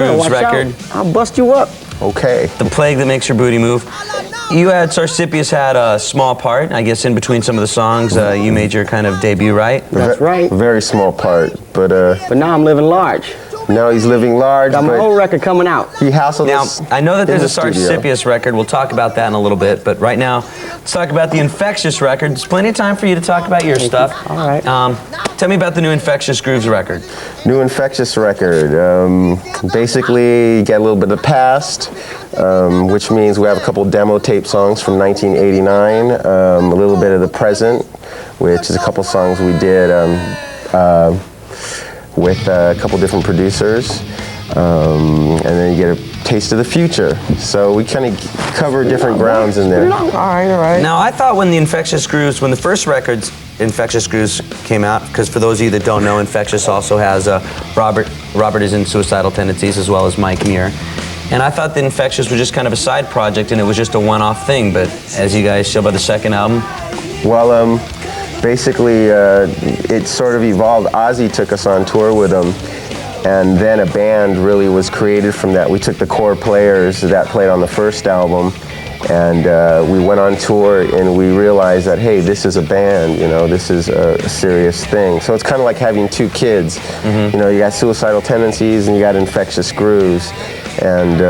Grooves record. I'll bust you up. Okay. The Plague That Makes Your Booty Move. You had, Sarcipius had a small part, I guess, in between some of the songs. You made your kind of debut, right? That's right. Very small part, but now I'm living large. now he's living large. Got my own record coming out. He hassled now, us. I know that there's a studio. Sarsippius record. We'll talk about that in a little bit, but right now, let's talk about the Infectious record. There's plenty of time for you to talk about your stuff. All right. Tell me about the new Infectious Grooves record. New Infectious record. Basically, you get a little bit of the past, which means we have a couple demo tape songs from 1989, a little bit of the present, which is a couple songs we did with a couple different producers, and then you get a taste of the future. So we kind of cover different grounds in there. All right. Now, I thought when the Infectious Grooves, when the first records, Infectious Grooves came out, because for those of you that don't know, Infectious also has Robert is in Suicidal Tendencies, as well as Mike Muir. And I thought that Infectious was just kind of a side project and it was just a one-off thing, but as you guys show by the second album. Well, basically, it sort of evolved. Ozzy took us on tour with him, and then a band really was created from that. We took the core players that played on the first album, and we went on tour, and we realized that, hey, this is a band, you know, this is a serious thing. So it's kind of like having two kids. You know, you got Suicidal Tendencies, and you got Infectious Grooves. And,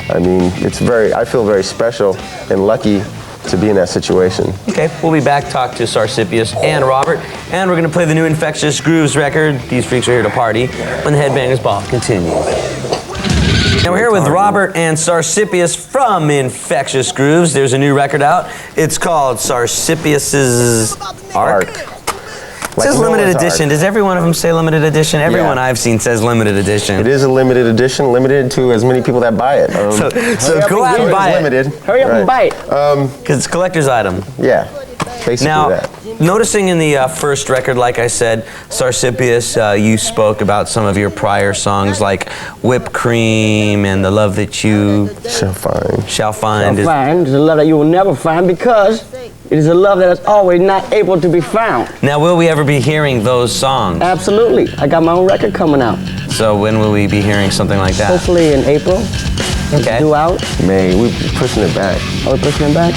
I mean, I feel very special and lucky to be in that situation. Okay, we'll be back, talk to Sarsippius and Robert, and we're going to play the new Infectious Grooves record. These freaks are here to party when the Headbangers Ball continues. Now we're here with Robert and Sarsippius from Infectious Grooves. There's a new record out. It's called Sarcipius's Ark. It says limited edition. Does every one of them say limited edition? Everyone I've seen says limited edition. It is a limited edition, limited to as many people that buy it. So go out and buy it. Limited. Hurry up and buy it. Because it's a collector's item. Yeah, basically now, that. Noticing in the first record, like I said, Sarsippius, you spoke about some of your prior songs like Whipped Cream and The Love That You Shall Find. Shall Find. It's a love that you will never find because it is a love that is always not able to be found. Now, will we ever be hearing those songs? Absolutely. I got my own record coming out. So when will we be hearing something like that? Hopefully in April. Okay. Due out. May, we're pushing it back. Are we pushing it back?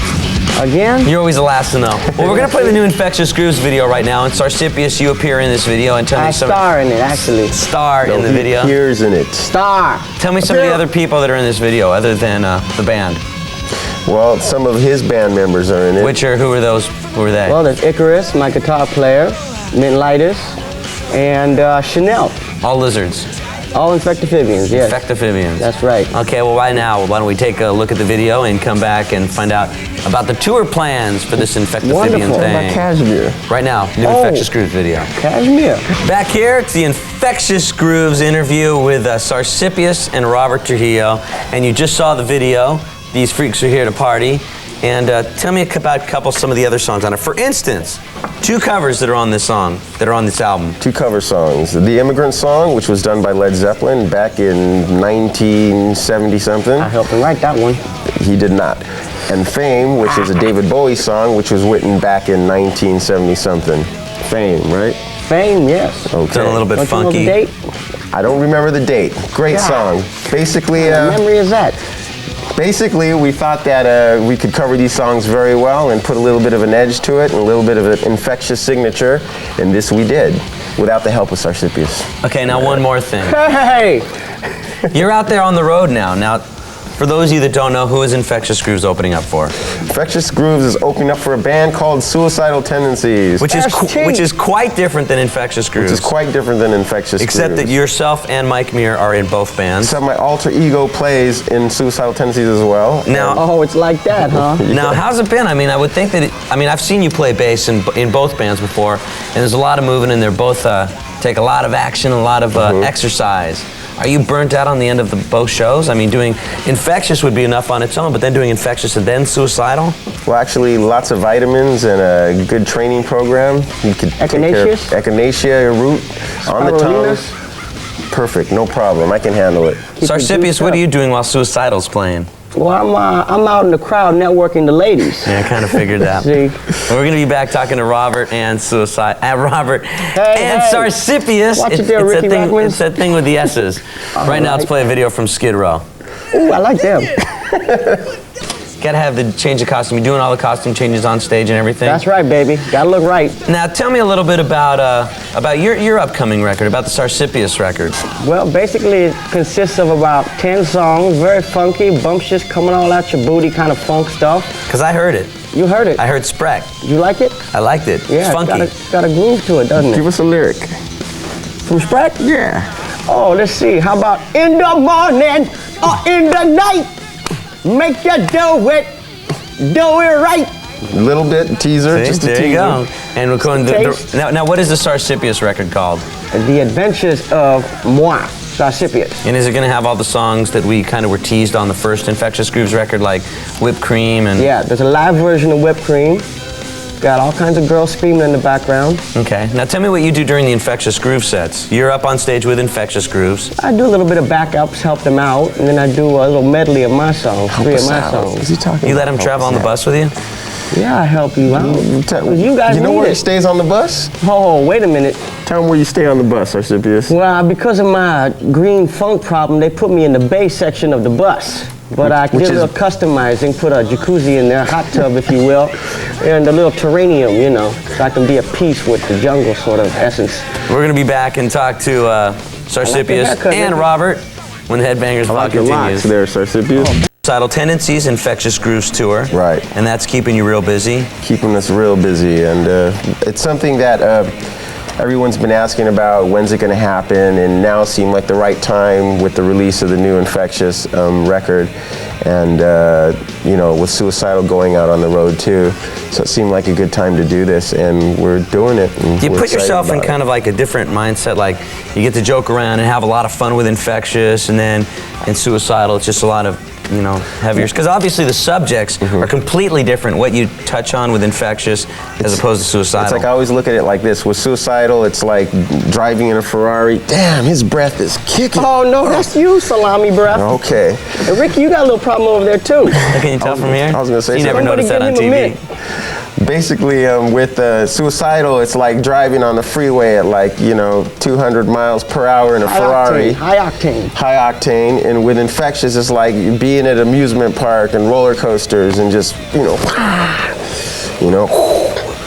Again? You're always the last to know. Well, we're going to play the new Infectious Grooves video right now, and Sarsippius, you appear in this video, and tell me some... I star in it, actually. Star in the video? He appears in it. Star. Tell me some of the other people that are in this video, other than the band. Well, some of his band members are in it. Who are those? Who are they? Well, there's Icarus, my guitar player, Mintlitis, and Chanel. All lizards. All infectamphibians, yes. Infectamphibians. That's right. Okay, well, right now, why don't we take a look at the video and come back and find out about the tour plans for this infectamphibian Wonderful. thing. About Cashmere. Right now, new Infectious Grooves video. Cashmere. Back here, it's the Infectious Grooves interview with Sarsippius and Robert Trujillo, and you just saw the video. These freaks are here to party. And tell me about some of the other songs on it. For instance, two covers that are on this song, that are on this album. Two cover songs. The Immigrant Song, which was done by Led Zeppelin back in 1970-something. I helped him write that one. He did not. And Fame, which is a David Bowie song, which was written back in 1970-something. Fame, right? Fame, yes. Okay. It's a little bit Don't funky. You know the date? I don't remember the date. Great song. Basically, What memory is that? Basically, we thought that we could cover these songs very well and put a little bit of an edge to it and a little bit of an infectious signature, and this we did, without the help of Sarsippius. Okay, now one more thing. Hey! You're out there on the road now. Now, for those of you that don't know, who is Infectious Grooves opening up for? Infectious Grooves is opening up for a band called Suicidal Tendencies. Which is quite different than Infectious Grooves. Which is quite different than Infectious Except Grooves. that yourself and Mike Muir are in both bands. Except my alter ego plays in Suicidal Tendencies as well. Now, Oh, it's like that, huh? Now, how's it been? I mean, I would think that, I've seen you play bass in both bands before, and there's a lot of moving, and they're both take a lot of action, a lot of exercise. Are you burnt out on the end of both shows? I mean, doing Infectious would be enough on its own, but then doing Infectious and then Suicidal? Well, actually, lots of vitamins and a good training program. You could take care of echinacea root on the tongue. Perfect, no problem. I can handle it. Sarsippius, what are you doing while Suicidal's playing? Well, I'm out in the crowd networking the ladies. Yeah, I kind of figured that. See? We're going to be back talking to Robert and Robert and hey. Sarcipius. Watch it there, Ricky Rockman. It's that thing with the S's. Right now, let's play a video from Skid Row. Ooh, I like them. Gotta have the change of costume. You're doing all the costume changes on stage and everything. That's right, baby. Gotta look right. Now, tell me a little bit about your upcoming record, about the Sarsippius record. Well, basically, it consists of about 10 songs, very funky, bumptious, coming all out your booty kind of funk stuff. Because I heard it. You heard it. I heard Spreck. You like it? I liked it. Yeah, it's funky. It's got a groove to it, doesn't it? Give us a lyric. From Spreck? Yeah. Oh, let's see. How about in the morning or in the night? Make you do it right. A little bit teaser, See, just a there teaser. you go. And we're going now, what is the Sarsippius record called? The Adventures of Moi, Sarsippius. And is it going to have all the songs that we kind of were teased on the first Infectious Grooves record, like Whipped Cream and... Yeah, there's a live version of Whipped Cream. Got all kinds of girls screaming in the background. Okay. Now tell me what you do during the Infectious Groove sets. You're up on stage with Infectious Grooves. I do a little bit of backups, help them out, and then I do a little medley of my songs, three of my songs. Is he talking? You let him travel on the bus with you? Yeah, I help you out. You guys know need where he it. stays on the bus? Oh, wait a minute. Tell him where you stay on the bus, Sarsippius. Well, because of my green funk problem, they put me in the bass section of the bus. But I did a little customizing, put a jacuzzi in there, hot tub, if you will, and a little terrarium, you know, so I can be a piece with the jungle sort of essence. We're going to be back and talk to Sarcipius and Robert when the Headbangers Ball continues. There, Sarsippius. Suicidal Tendencies, Infectious Grooves tour. Right. And that's keeping you real busy. Keeping us real busy, and it's something that everyone's been asking about. When's it going to happen? And now seemed like the right time with the release of the new Infectious record, and you know, with Suicidal going out on the road too, so it seemed like a good time to do this, and we're doing it. You put yourself in kind of like a different mindset, like you get to joke around and have a lot of fun with Infectious, and then in Suicidal it's just a lot of, you know, heavier, because obviously the subjects are completely different, what you touch on with Infectious as opposed to Suicidal. It's like I always look at it like this. With Suicidal, it's like driving in a Ferrari. Damn, his breath is kicking. Oh, no, that's you, salami breath. Okay. And Ricky, you got a little problem over there, too. Can you tell from here? I was going to say you never noticed that on TV. Basically, with Suicidal, it's like driving on the freeway at like, you know, 200 miles per hour in a Ferrari. High octane. High octane. And with Infectious, it's like being at an amusement park and roller coasters and just, you know.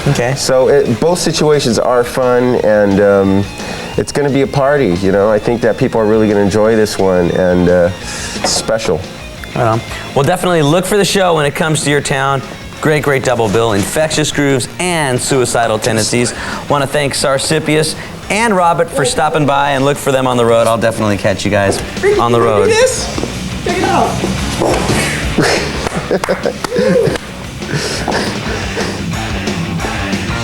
Okay. So both situations are fun, and it's going to be a party, you know. I think that people are really going to enjoy this one, and it's special. Well, definitely look for the show when it comes to your town. Great double bill, Infectious Grooves and Suicidal Tendencies. Want to thank Sarsippius and Robert for stopping by, and look for them on the road. I'll definitely catch you guys on the road. Check it out.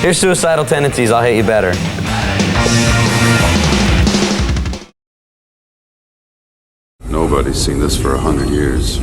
Here's Suicidal Tendencies, I'll Hate You Better. Nobody's seen this for 100 years.